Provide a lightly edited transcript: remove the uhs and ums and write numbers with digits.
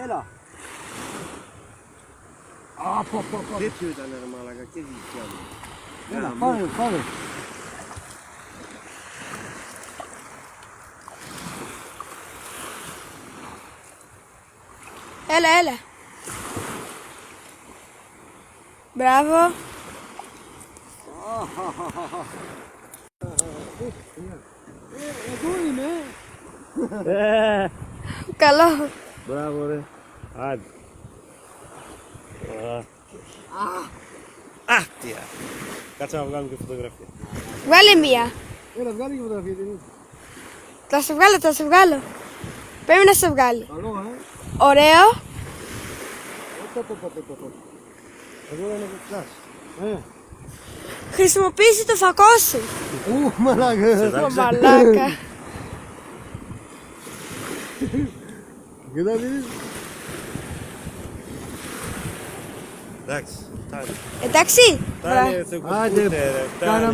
Έλα. Τέτοιο ήταν ρε μάλακα και δικιά μου. Έλα, πάμε. Έλα. Μπράβο. Εδώ είναι. Καλό. Μπράβο ρε. Άντε. Άχτια. Κάτσε να βγάλουμε και φωτογραφία. Βγάλε μία. Έλα, βγάλει και φωτογραφία την. Θα σε βγάλω. Πρέπει να σε βγάλει. Καλό, Ωραίο. Εδώ είναι κουκλάς. Χρησιμοποίησε το φακό σου. Μαλάκα. Ω, μαλάκα. Κοίτα δεις. Εντάξει. Εντάξει. Φτάνει, Άντε, φτάνει.